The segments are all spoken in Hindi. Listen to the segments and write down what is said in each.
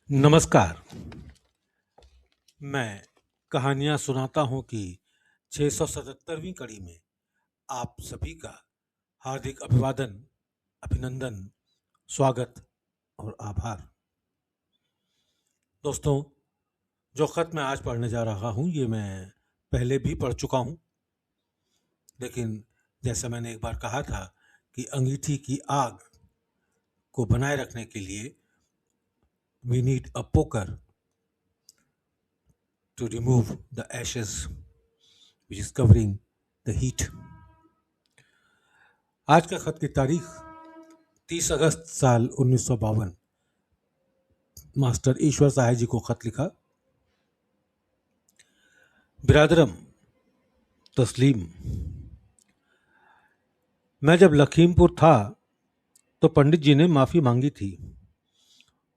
नमस्कार। मैं कहानियाँ सुनाता हूँ कि 677वीं कड़ी में आप सभी का हार्दिक अभिवादन, अभिनंदन, स्वागत और आभार। दोस्तों, जो खत मैं आज पढ़ने जा रहा हूँ ये मैं पहले भी पढ़ चुका हूँ, लेकिन जैसा मैंने एक बार कहा था कि अंगीठी की आग को बनाए रखने के लिए we need a poker to remove the ashes which is covering the heat. आज का खत की तारीख 30 अगस्त साल 1952। मास्टर ईश्वर सहाय जी को खत लिखा। बिरादरम तस्लीम, मैं जब लखीमपुर था तो पंडित जी ने माफी मांगी थी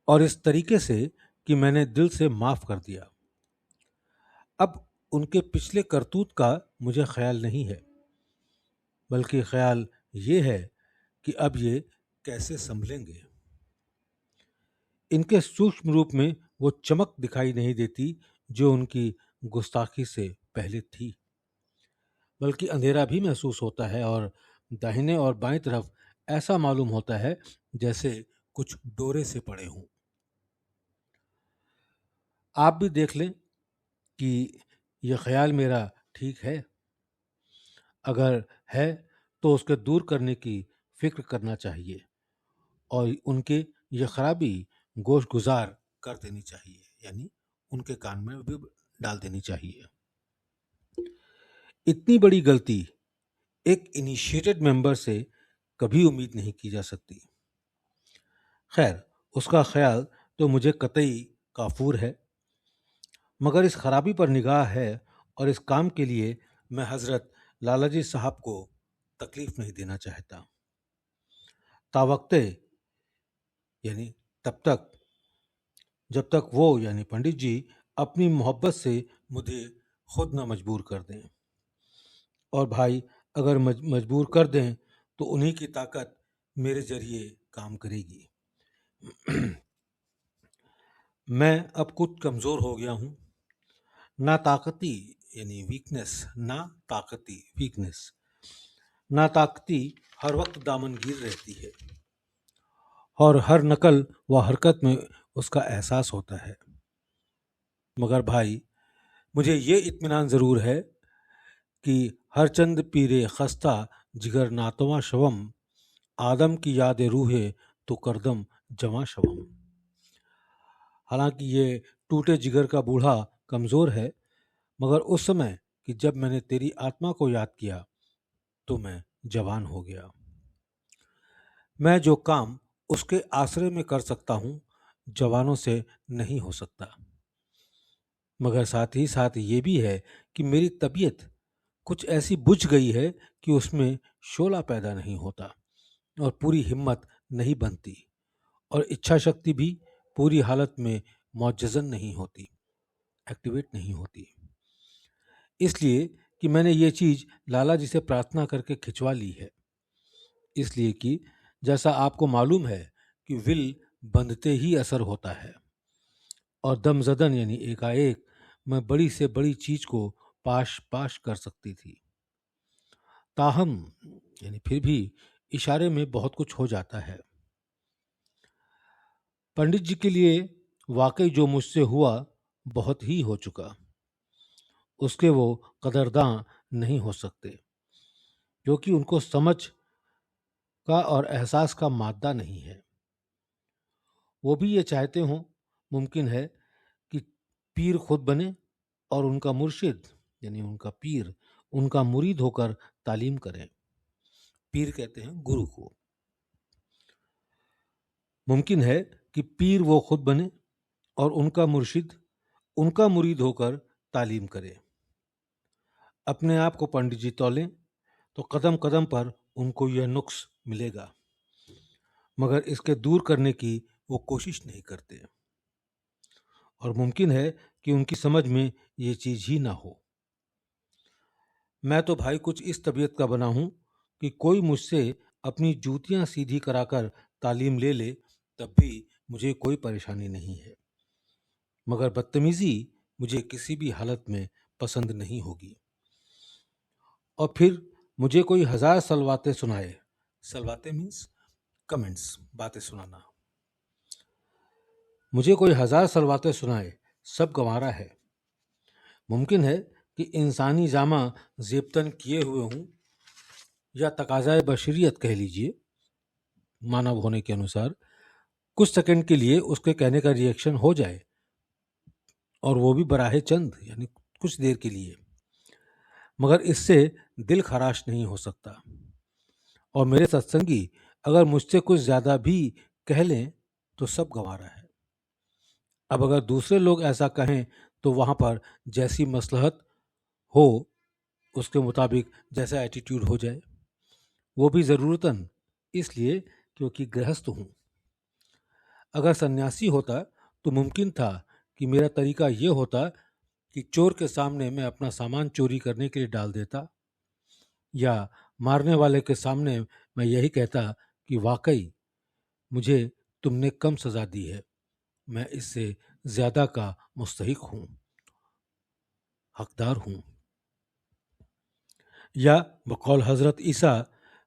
और इस तरीके से कि मैंने दिल से माफ कर दिया। अब उनके पिछले करतूत का मुझे ख्याल नहीं है, बल्कि ख्याल ये है कि अब ये कैसे संभलेंगे। इनके सूक्ष्म रूप में वो चमक दिखाई नहीं देती जो उनकी गुस्ताखी से पहले थी, बल्कि अंधेरा भी महसूस होता है और दाहिने और बाएं तरफ ऐसा मालूम होता है जैसे कुछ डोरे से पड़े हों। आप भी देख लें कि यह ख्याल मेरा ठीक है। अगर है तो उसके दूर करने की फिक्र करना चाहिए और उनके ये खराबी गोश गुजार कर देनी चाहिए, यानी उनके कान में भी डाल देनी चाहिए। इतनी बड़ी गलती एक इनिशिएटेड मेंबर से कभी उम्मीद नहीं की जा सकती। खैर, उसका ख्याल तो मुझे कतई काफूर है, मगर इस खराबी पर निगाह है और इस काम के लिए मैं हजरत लालाजी साहब को तकलीफ नहीं देना चाहता। तावक्ते यानी तब तक जब तक वो यानी पंडित जी अपनी मोहब्बत से मुझे खुद न मजबूर कर दें, और भाई अगर मजबूर कर दें तो उन्हीं की ताकत मेरे जरिए काम करेगी। मैं अब कुछ कमज़ोर हो गया हूँ। ना ताकती यानी वीकनेस, ना ताकती वीकनेस, ना ताकती हर वक्त दामनगीर रहती है और हर नकल व हरकत में उसका एहसास होता है। मगर भाई, मुझे ये इत्मीनान ज़रूर है कि हर चंद पीरे खस्ता जिगर नातवा शवम, आदम की याद रूहे तो करदम जमा शवम। हालांकि ये टूटे जिगर का बूढ़ा कमज़ोर है, मगर उस समय कि जब मैंने तेरी आत्मा को याद किया तो मैं जवान हो गया। मैं जो काम उसके आश्रय में कर सकता हूँ जवानों से नहीं हो सकता। मगर साथ ही साथ ये भी है कि मेरी तबीयत कुछ ऐसी बुझ गई है कि उसमें शोला पैदा नहीं होता और पूरी हिम्मत नहीं बनती और इच्छा शक्ति भी पूरी हालत में मौजज़न नहीं होती, एक्टिवेट नहीं होती। इसलिए कि मैंने ये चीज़ लाला जी से प्रार्थना करके खिंचवा ली है। इसलिए कि जैसा आपको मालूम है कि विल बंधते ही असर होता है और दमजदन यानी एकाएक मैं बड़ी से बड़ी चीज को पाश पाश कर सकती थी। ताहम यानी फिर भी इशारे में बहुत कुछ हो जाता है। पंडित जी के लिए वाकई जो मुझसे हुआ बहुत ही हो चुका, उसके वो कदरदां नहीं हो सकते, क्योंकि उनको समझ का और एहसास का मादा नहीं है। वो भी ये चाहते हों, मुमकिन है कि पीर खुद बने और उनका मुर्शिद यानी उनका पीर उनका मुरीद होकर तालीम करें। पीर कहते हैं गुरु को। मुमकिन है कि पीर वो खुद बने और उनका मुर्शिद उनका मुरीद होकर तालीम करे। अपने आप को पंडित जी तौलें तो कदम कदम पर उनको यह नुक्स मिलेगा, मगर इसके दूर करने की वो कोशिश नहीं करते और मुमकिन है कि उनकी समझ में ये चीज ही ना हो। मैं तो भाई कुछ इस तबीयत का बना हूं कि कोई मुझसे अपनी जूतियां सीधी कराकर तालीम ले ले, तब भी मुझे कोई परेशानी नहीं है। मगर बदतमीजी मुझे किसी भी हालत में पसंद नहीं होगी। और फिर मुझे कोई 1000 सलवातें सुनाए, सलवातें मीन्स कमेंट्स, बातें सुनाना, मुझे कोई 1000 सलवातें सुनाए, सब गंवारा है। मुमकिन है कि इंसानी जामा जेबतन किए हुए हूं, या तकाज़ाए बशरियत कह लीजिए, मानव होने के अनुसार कुछ सेकंड के लिए उसके कहने का रिएक्शन हो जाए, और वो भी बराहे चंद, यानी कुछ देर के लिए, मगर इससे दिल खराश नहीं हो सकता। और मेरे सत्संगी अगर मुझसे कुछ ज्यादा भी कह लें तो सब गंवारा है। अब अगर दूसरे लोग ऐसा कहें तो वहां पर जैसी मसलहत हो उसके मुताबिक जैसा एटीट्यूड हो जाए, वो भी ज़रूरतन इसलिए क्योंकि गृहस्थ हूं। अगर सन्यासी होता तो मुमकिन था कि मेरा तरीका ये होता कि चोर के सामने मैं अपना सामान चोरी करने के लिए डाल देता, या मारने वाले के सामने मैं यही कहता कि वाकई मुझे तुमने कम सजा दी है, मैं इससे ज्यादा का मुस्तहिक हूं, हकदार हूं। या बकौल हजरत ईसा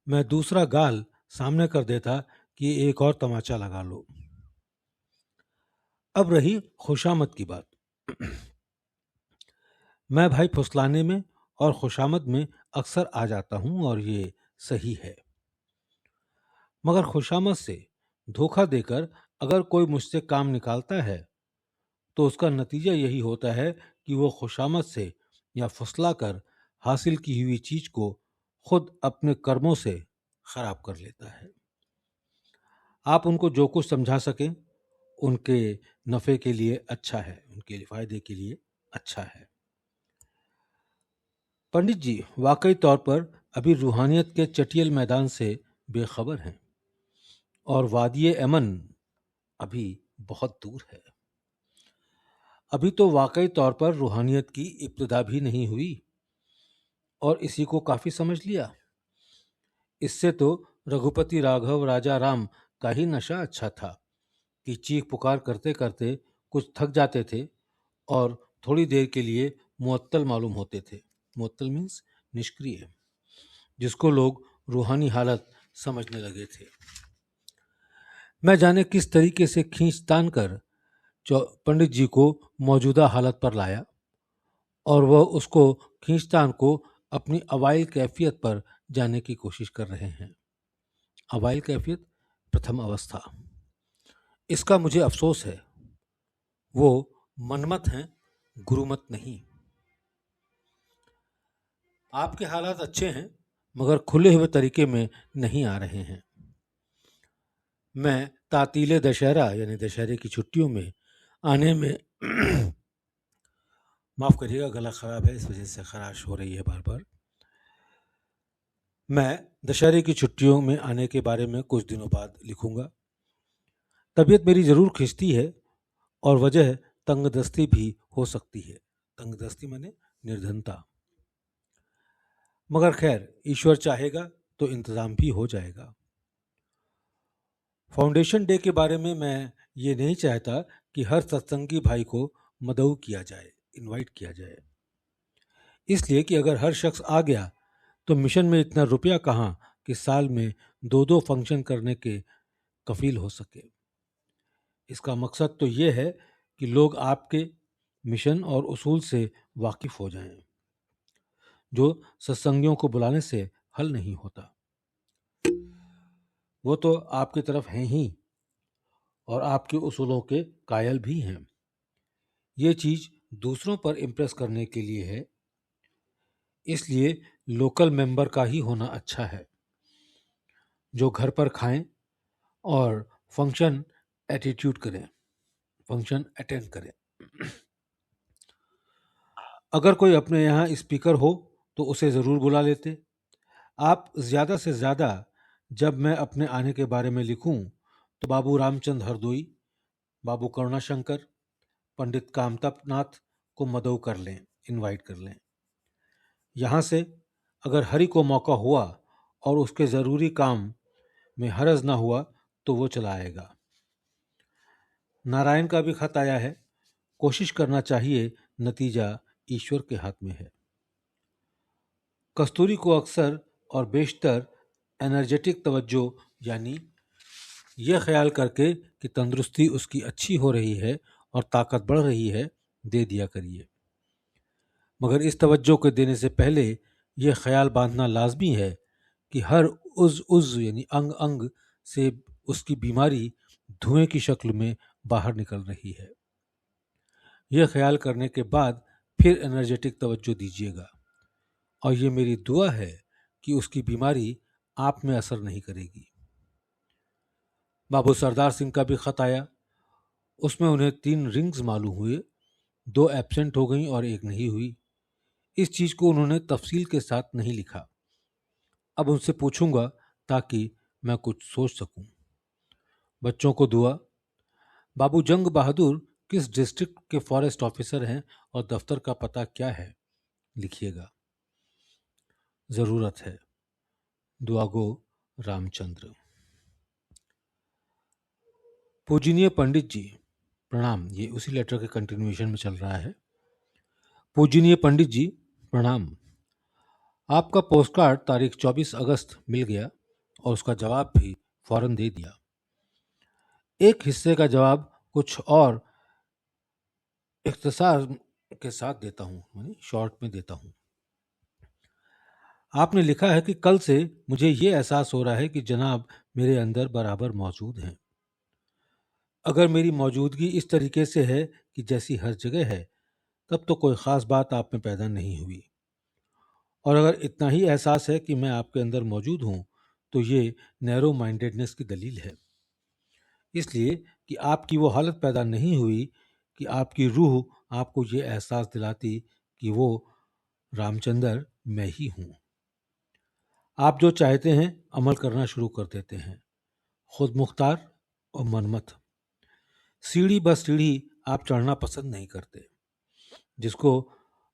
मैं दूसरा गाल सामने कर देता कि एक और तमाचा लगा लो। अब रही खुशामद की बात। मैं भाई फुसलाने में और खुशामद में अक्सर आ जाता हूं, और ये सही है। मगर खुशामद से धोखा देकर अगर कोई मुझसे काम निकालता है तो उसका नतीजा यही होता है कि वो खुशामद से या फुसला कर हासिल की हुई चीज को खुद अपने कर्मों से खराब कर लेता है। आप उनको जो कुछ समझा सकें उनके नफ़े के लिए अच्छा है, उनके फायदे के लिए अच्छा है। पंडित जी वाकई तौर पर अभी रूहानियत के चटियल मैदान से बेखबर हैं, और वादिये अमन अभी बहुत दूर है। अभी तो वाकई तौर पर रूहानियत की इब्तिदा भी नहीं हुई, और इसी को काफी समझ लिया। इससे तो रघुपति राघव राजा राम का ही नशा अच्छा था कि चीख पुकार करते करते कुछ थक जाते थे और थोड़ी देर के लिए मुअत्तल मालूम होते थे। मुअत्तल मीन्स निष्क्रिय, जिसको लोग रूहानी हालत समझने लगे थे। मैं जाने किस तरीके से खींचतान कर पंडित जी को मौजूदा हालत पर लाया, और वह उसको खींचतान को अपनी अवाइल कैफियत पर जाने की कोशिश कर रहे हैं। अवाइल कैफियत प्रथम अवस्था। इसका मुझे अफसोस है, वो मनमत हैं, गुरुमत नहीं। आपके हालात अच्छे हैं मगर खुले हुए तरीके में नहीं आ रहे हैं। मैं तातीले दशहरा यानी दशहरे की छुट्टियों में आने में माफ करिएगा, गला खराब है, इस वजह से खराश हो रही है बार बार। मैं दशहरे की छुट्टियों में आने के बारे में कुछ दिनों बाद लिखूंगा। तबीयत मेरी जरूर खिंचती है, और वजह तंगदस्ती भी हो सकती है। तंगदस्ती माने निर्धनता। मगर खैर, ईश्वर चाहेगा तो इंतजाम भी हो जाएगा। फाउंडेशन डे के बारे में मैं ये नहीं चाहता कि हर सत्संगी भाई को मदऊ किया जाए, इनवाइट किया जाए, इसलिए कि अगर हर शख्स आ गया तो मिशन में इतना रुपया कहाँ कि साल में 2-2 फंक्शन करने के कफील हो सके। इसका मकसद तो ये है कि लोग आपके मिशन और उसूल से वाकिफ हो जाएं, जो सत्संगियों को बुलाने से हल नहीं होता। वो तो आपकी तरफ हैं ही, और आपके उसूलों के कायल भी हैं। ये चीज दूसरों पर इम्प्रेस करने के लिए है, इसलिए लोकल मेंबर का ही होना अच्छा है, जो घर पर खाएं और फंक्शन एटीट्यूड करें, फंक्शन अटेंड करें। अगर कोई अपने यहाँ स्पीकर हो तो उसे ज़रूर बुला लेते। आप ज़्यादा से ज़्यादा जब मैं अपने आने के बारे में लिखूं तो बाबू रामचंद्र हरदोई, बाबू करुणाशंकर, पंडित कामतापनाथ को मदऊ कर लें, इनवाइट कर लें। यहाँ से अगर हरि को मौका हुआ और उसके ज़रूरी काम में हरज ना हुआ तो वो चला आएगा। नारायण का भी खत आया है, कोशिश करना चाहिए, नतीजा ईश्वर के हाथ में है। कस्तूरी को अक्सर और बेशतर एनर्जेटिक तवज्जो यानी यह ख्याल करके कि तंदुरुस्ती उसकी अच्छी हो रही है और ताकत बढ़ रही है दे दिया करिए, मगर इस तवज्जो के देने से पहले यह ख्याल बांधना लाजमी है कि हर उज़ यानी अंग अंग से उसकी बीमारी धुएं की शक्ल में बाहर निकल रही है। यह ख्याल करने के बाद फिर एनर्जेटिक तवज्जो दीजिएगा, और ये मेरी दुआ है कि उसकी बीमारी आप में असर नहीं करेगी। बाबू सरदार सिंह का भी खत आया। उसमें उन्हें 3 रिंग्स मालूम हुए, 2 एब्सेंट हो गई और 1 नहीं हुई। इस चीज को उन्होंने तफसील के साथ नहीं लिखा। अब उनसे पूछूंगा ताकि मैं कुछ सोच सकूं। बच्चों को दुआ। बाबू जंग बहादुर किस डिस्ट्रिक्ट के फॉरेस्ट ऑफिसर हैं और दफ्तर का पता क्या है, लिखिएगा। जरूरत है। दुआगो रामचंद्र। पूजनीय पंडित जी, प्रणाम। ये उसी लेटर के कंटिन्यूएशन में चल रहा है। पूजनीय पंडित जी, प्रणाम। आपका पोस्टकार्ड तारीख 24 अगस्त मिल गया और उसका जवाब भी फौरन दे दिया। एक हिस्से का जवाब कुछ और इख्तिसार के साथ देता हूँ, यानी शॉर्ट में देता हूँ। आपने लिखा है कि कल से मुझे ये एहसास हो रहा है कि जनाब मेरे अंदर बराबर मौजूद हैं। अगर मेरी मौजूदगी इस तरीके से है कि जैसी हर जगह है, तब तो कोई ख़ास बात आप में पैदा नहीं हुई। और अगर इतना ही एहसास है कि मैं आपके अंदर मौजूद हूँ, तो ये नैरो माइंडेडनेस की दलील है। इसलिए कि आपकी वो हालत पैदा नहीं हुई कि आपकी रूह आपको ये एहसास दिलाती कि वो रामचंद्र मैं ही हूँ। आप जो चाहते हैं अमल करना शुरू कर देते हैं, खुद मुख्तार और मनमत। सीढ़ी ब सीढ़ी आप चढ़ना पसंद नहीं करते, जिसको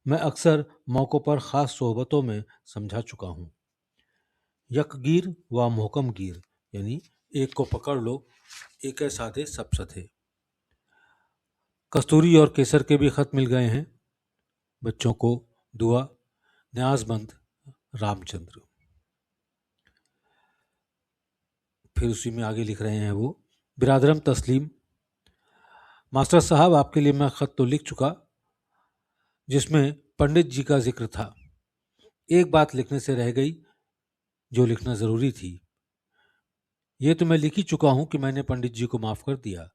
मैं अक्सर मौक़ों पर ख़ास सोहबतों में समझा चुका हूँ। यकगीर व मोहकम गिर, यानी एक को पकड़ लो, एक साधे सब सधे। कस्तूरी और केसर के भी खत मिल गए हैं। बच्चों को दुआ। न्याजमंद रामचंद्र। फिर उसी में आगे लिख रहे हैं वो, बिरादरम तस्लीम। मास्टर साहब, आपके लिए मैं खत तो लिख चुका, जिसमें पंडित जी का जिक्र था। एक बात लिखने से रह गई जो लिखना ज़रूरी थी। ये तो मैं लिख ही चुका हूँ कि मैंने पंडित जी को माफ़ कर दिया,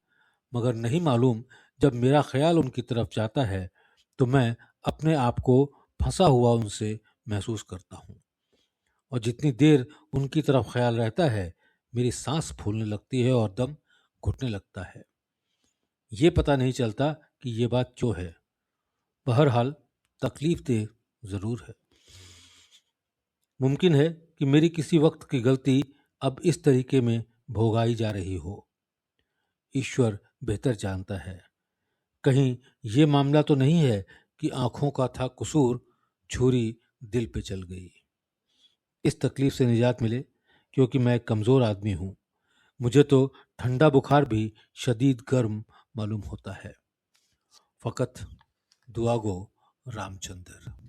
मगर नहीं मालूम जब मेरा ख्याल उनकी तरफ जाता है तो मैं अपने आप को फंसा हुआ उनसे महसूस करता हूँ, और जितनी देर उनकी तरफ ख्याल रहता है मेरी सांस फूलने लगती है और दम घुटने लगता है। ये पता नहीं चलता कि ये बात क्यों है। बहरहाल तकलीफ दे ज़रूर है। मुमकिन है कि मेरी किसी वक्त की गलती अब इस तरीके में भोगाई जा रही हो। ईश्वर बेहतर जानता है। कहीं ये मामला तो नहीं है कि आंखों का था कसूर, छुरी दिल पे चल गई। इस तकलीफ से निजात मिले, क्योंकि मैं एक कमज़ोर आदमी हूँ। मुझे तो ठंडा बुखार भी शदीद गर्म मालूम होता है। फ़कत दुआगो रामचंद्र।